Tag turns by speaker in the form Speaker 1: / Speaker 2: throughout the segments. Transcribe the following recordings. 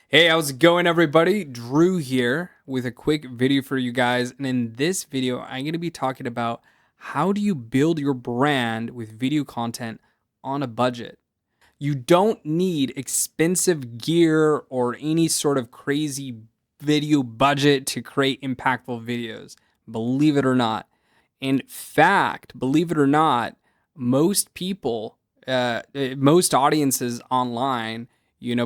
Speaker 1: Hey, how's it going, everybody? Drew here with a quick video for you guys. And in this video, I'm going to be talking about how do you build your brand with video content on a budget. You don't need expensive gear or any sort of crazy video budget to create impactful videos, believe it or not. In fact, believe it or not, most people, most audiences online,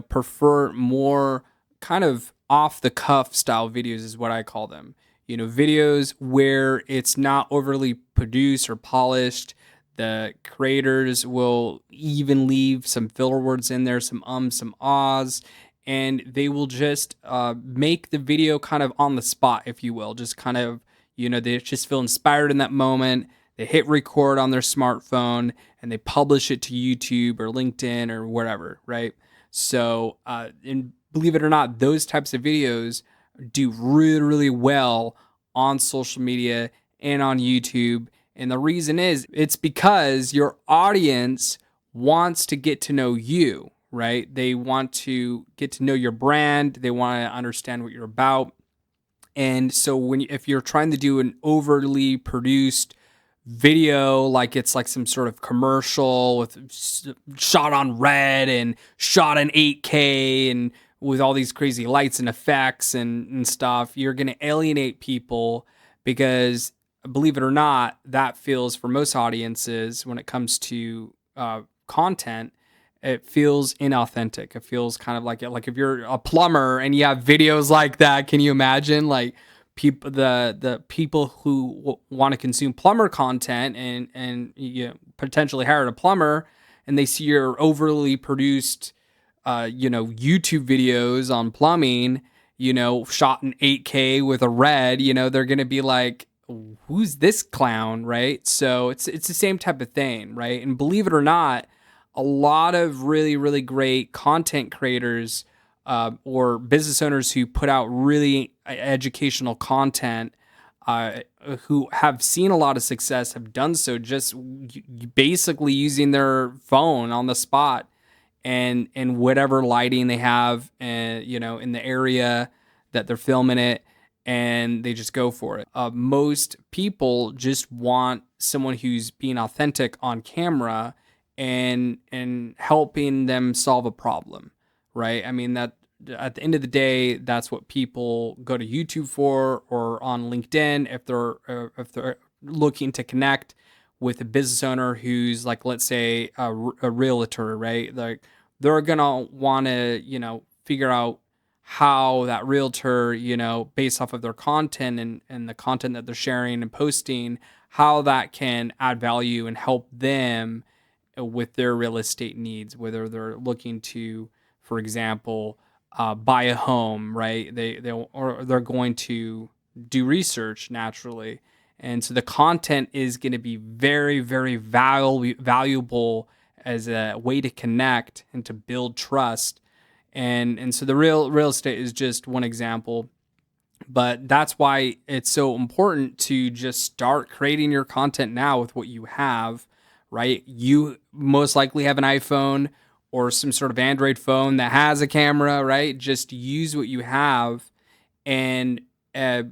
Speaker 1: prefer more kind of off the cuff style videos, is what I call them. Videos where it's not overly produced or polished. The creators will even leave some filler words in there, some some ahs, and they will just make the video kind of on the spot, if you will. Just kind of, they just feel inspired in that moment. They hit record on their smartphone and they publish it to YouTube or LinkedIn or wherever, right? So, and believe it or not, those types of videos do really, really well on social media and on YouTube. And the reason is it's because your audience wants to get to know you, right? They want to get to know your brand. They want to understand what you're about. And so if you're trying to do an overly produced video, like it's like some sort of commercial with shot on red and shot in 8K and with all these crazy lights and effects and stuff, you're going to alienate people because, believe it or not, that feels, for most audiences, when it comes to content, it feels inauthentic. It feels kind of like if you're a plumber and you have videos like that, can you imagine people, the people who want to consume plumber content and potentially hire a plumber, and they see your overly produced YouTube videos on plumbing, shot in 8K with a red, they're going to be like, who's this clown, right? So it's the same type of thing, right? And believe it or not, a lot of really, really great content creators or business owners who put out really educational content, who have seen a lot of success, have done so just basically using their phone on the spot and whatever lighting they have, and in the area that they're filming it, and they just go for it. Most people just want someone who's being authentic on camera and helping them solve a problem, right? I mean, that at the end of the day, that's what people go to YouTube for, or on LinkedIn if they're looking to connect with a business owner who's, like, let's say a realtor, right? Like, they're gonna want to figure out how that realtor, based off of their content and the content that they're sharing and posting, how that can add value and help them with their real estate needs, whether they're looking to, for example, buy a home, right? Or they're going to do research naturally, and so the content is going to be very, very valuable as a way to connect and to build trust. And so the real estate is just one example, but that's why it's so important to just start creating your content now with what you have, right? You most likely have an iPhone or some sort of Android phone that has a camera, right? Just use what you have, and uh,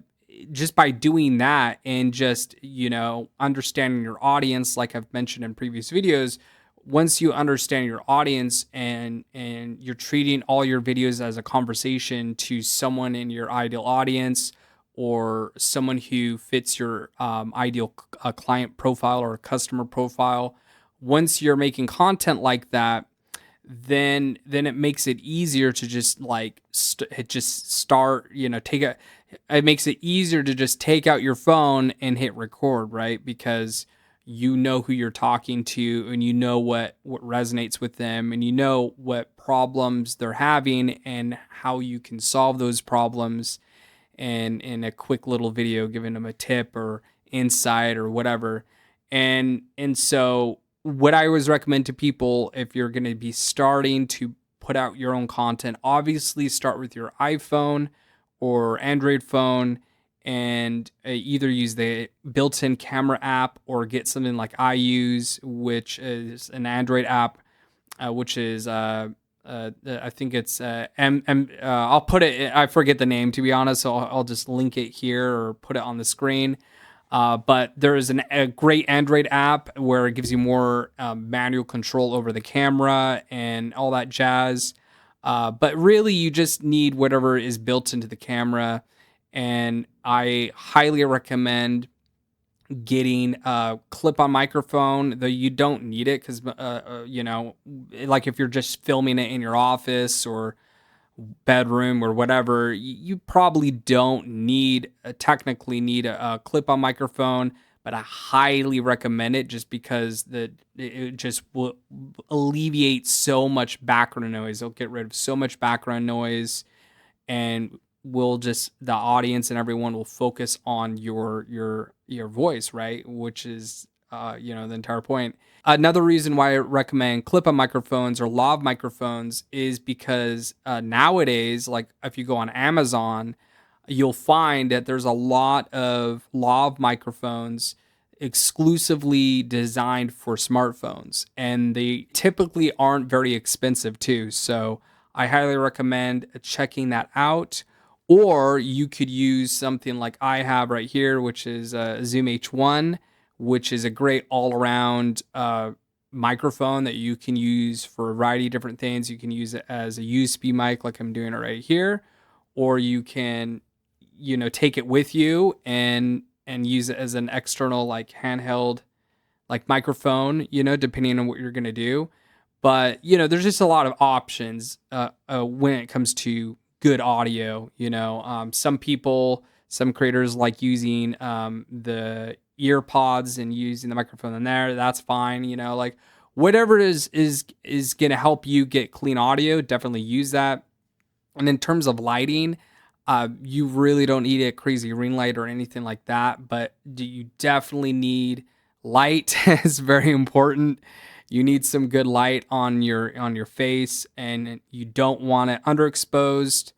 Speaker 1: just by doing that and just understanding your audience, like I've mentioned in previous videos, once you understand your audience and you're treating all your videos as a conversation to someone in your ideal audience, or someone who fits your ideal client profile or customer profile, once you're making content like that, then it makes it easier to just start, it makes it easier to just take out your phone and hit record, right? Because you know who you're talking to, and you know what resonates with them, and you know what problems they're having and how you can solve those problems, and in a quick little video giving them a tip or insight or whatever. And so what I always recommend to people, if you're going to be starting to put out your own content, obviously start with your iPhone or Android phone, and either use the built-in camera app or get something like I use, which is an Android app, which is I think it's I'll put it. I forget the name, to be honest, so I'll just link it here or put it on the screen. But there is a great Android app where it gives you more manual control over the camera and all that jazz. But really, you just need whatever is built into the camera. And I highly recommend getting a clip-on microphone, though you don't need it because, like if you're just filming it in your office or bedroom or whatever, you probably don't technically need a clip-on microphone, but I highly recommend it just because it just will alleviate so much background noise. It'll get rid of so much background noise, and the audience and everyone will focus on your voice, right? Which is the entire point. Another reason why I recommend clip-on microphones or lav microphones is because nowadays, like if you go on Amazon, you'll find that there's a lot of lav microphones exclusively designed for smartphones, and they typically aren't very expensive too. So I highly recommend checking that out. Or you could use something like I have right here, which is a Zoom H1, which is a great all-around microphone that you can use for a variety of different things. You can use it as a USB mic, like I'm doing it right here, or you can, take it with you and use it as an external, like handheld, like microphone, depending on what you're gonna do. But there's just a lot of options when it comes to good audio. Some creators like using the ear pods and using the microphone in there. That's fine. Like whatever is gonna help you get clean audio, definitely use that. And in terms of lighting, you really don't need a crazy ring light or anything like that, but you definitely need light. It's very important. You need some good light on your face, and you don't want it underexposed,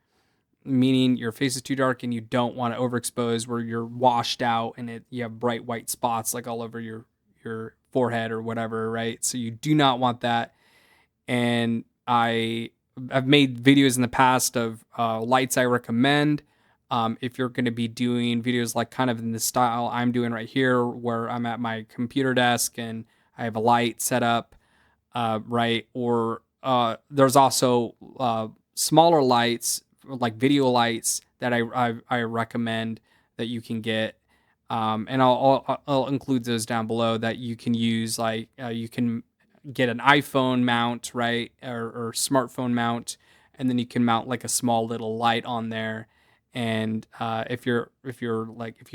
Speaker 1: meaning your face is too dark, and you don't want it overexposed where you're washed out and you have bright white spots like all over your forehead or whatever, right? So you do not want that. And I've made videos in the past of lights I recommend. If you're going to be doing videos like kind of in the style I'm doing right here, where I'm at my computer desk and I have a light set up, right? Or there's also smaller lights, like video lights, that I recommend that you can get. And I'll include those down below that you can use. Like you can get an iPhone mount, right, or smartphone mount, and then you can mount like a small little light on there. And if you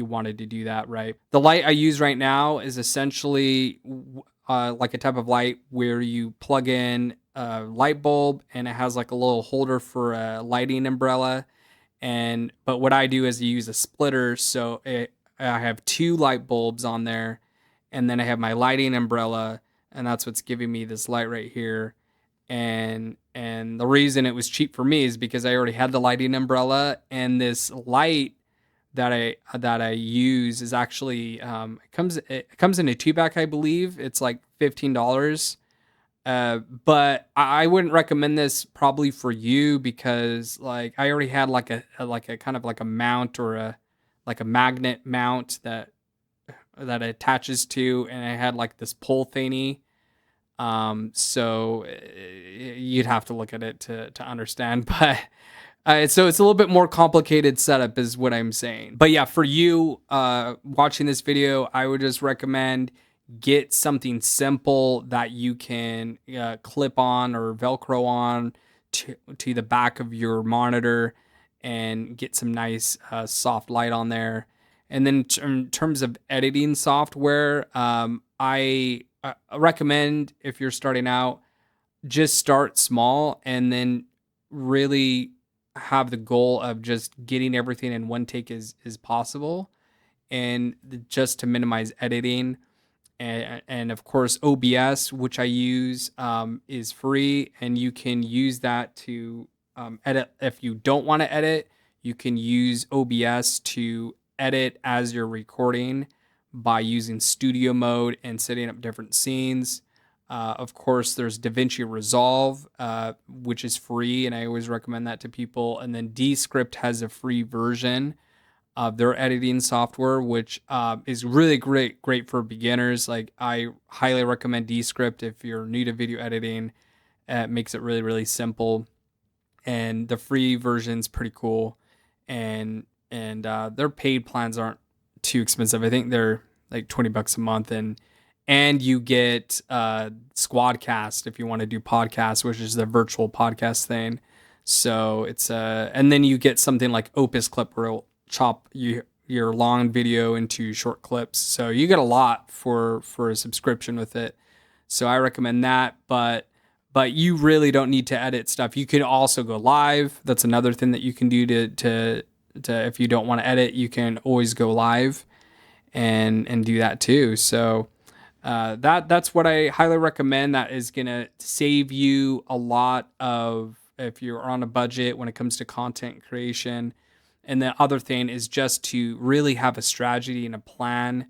Speaker 1: wanted to do that, right, the light I use right now is essentially like a type of light where you plug in a light bulb and it has like a little holder for a lighting umbrella. But what I do is use a splitter, so I have two light bulbs on there, and then I have my lighting umbrella, and that's what's giving me this light right here. And the reason it was cheap for me is because I already had the lighting umbrella, and this light that I use is actually it comes in a 2-pack, I believe. It's like $15. But I wouldn't recommend this probably for you because like I already had like a kind of like a mount or a magnet mount that it attaches to, and I had like this pull thingy. So you'd have to look at it to understand, but so it's a little bit more complicated setup is what I'm saying. But yeah, for you watching this video, I would just recommend get something simple that you can clip on or Velcro on to the back of your monitor and get some nice soft light on there. And then in terms of editing software, I recommend, if you're starting out, just start small and then really have the goal of just getting everything in one take as possible, and just to minimize editing. And of course, OBS, which I use, is free, and you can use that to edit. If you don't want to edit, you can use OBS to edit as you're recording by using studio mode and setting up different scenes. Of course, there's DaVinci Resolve, which is free, and I always recommend that to people. And then Descript has a free version of their editing software, which is really great for beginners. Like, I highly recommend Descript if you're new to video editing. It makes it really simple, and the free version's pretty cool. And their paid plans aren't too expensive. I think they're like $20 a month, and you get Squadcast if you want to do podcasts, which is the virtual podcast thing. So it's and then you get something like Opus Clip, where it'll chop your long video into short clips. So you get a lot for a subscription with it. So I recommend that, but you really don't need to edit stuff. You can also go live. That's another thing that you can do to if you don't want to edit, you can always go live and do that too. So that's what I highly recommend. That is gonna save you a lot of, if you're on a budget when it comes to content creation. And the other thing is just to really have a strategy and a plan.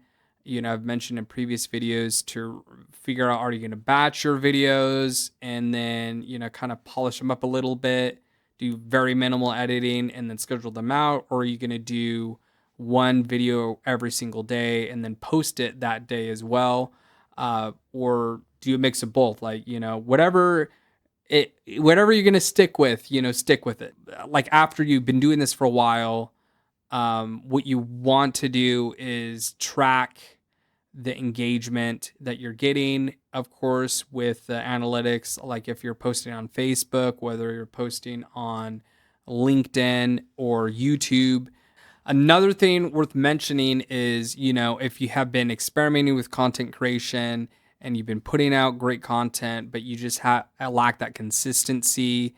Speaker 1: I've mentioned in previous videos to figure out, are you going to batch your videos and then, kind of polish them up a little bit, do very minimal editing and then schedule them out? Or are you going to do one video every single day and then post it that day as well? Or do a mix of both? Like, whatever you're going to stick with, stick with it. Like, after you've been doing this for a while, what you want to do is track the engagement that you're getting, of course, with the analytics. Like, if you're posting on Facebook, whether you're posting on LinkedIn or YouTube. Another thing worth mentioning is, if you have been experimenting with content creation and you've been putting out great content, but you just lack that consistency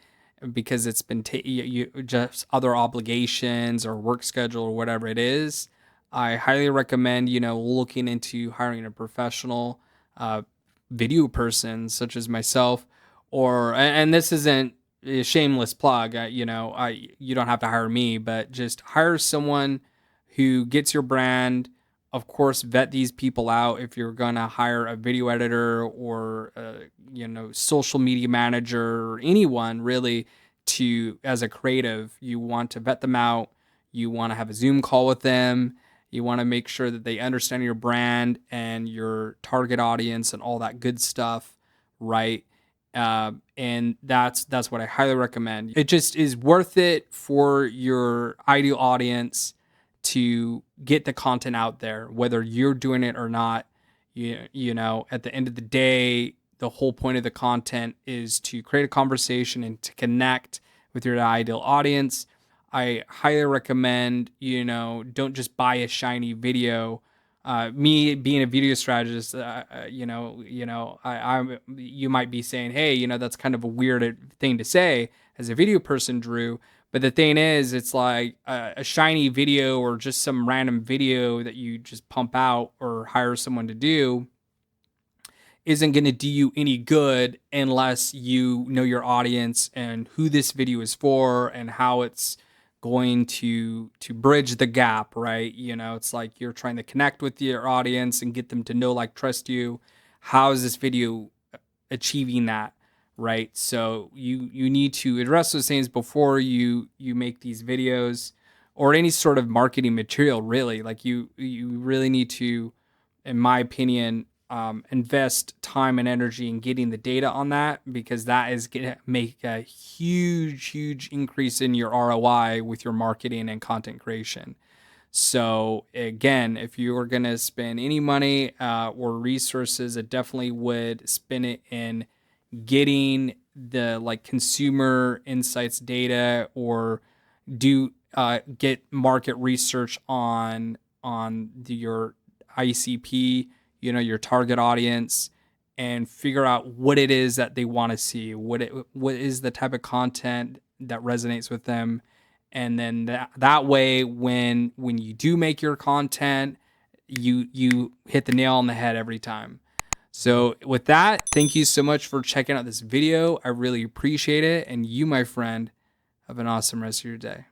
Speaker 1: because it's been you just other obligations or work schedule or whatever it is, I highly recommend, looking into hiring a professional video person such as myself, and this isn't a shameless plug. You don't have to hire me, but just hire someone who gets your brand. Of course, vet these people out. If you're gonna hire a video editor or social media manager or anyone really, as a creative, you want to vet them out. You want to have a Zoom call with them. You want to make sure that they understand your brand and your target audience and all that good stuff, right? And that's what I highly recommend. It just is worth it for your ideal audience to get the content out there, whether you're doing it or not. At the end of the day, the whole point of the content is to create a conversation and to connect with your ideal audience. I highly recommend, don't just buy a shiny video. Me being a video strategist, you might be saying, hey, that's kind of a weird thing to say as a video person, Drew. But the thing is, it's like a shiny video or just some random video that you just pump out or hire someone to do isn't going to do you any good unless you know your audience and who this video is for and how it's going to bridge the gap, right? It's like you're trying to connect with your audience and get them to know, like, trust you. How is this video achieving that, right? So you need to address those things before you make these videos or any sort of marketing material, really. Like, you really need to, in my opinion, invest time and energy in getting the data on that, because that is going to make a huge increase in your ROI with your marketing and content creation. So again, if you are going to spend any money or resources, I definitely would spend it in getting the consumer insights data, or get market research on your ICP, your target audience, and figure out what it is that they want to see, what is the type of content that resonates with them. And then that way, when you do make your content, you hit the nail on the head every time. So with that, thank you so much for checking out this video. I really appreciate it. And you, my friend, have an awesome rest of your day.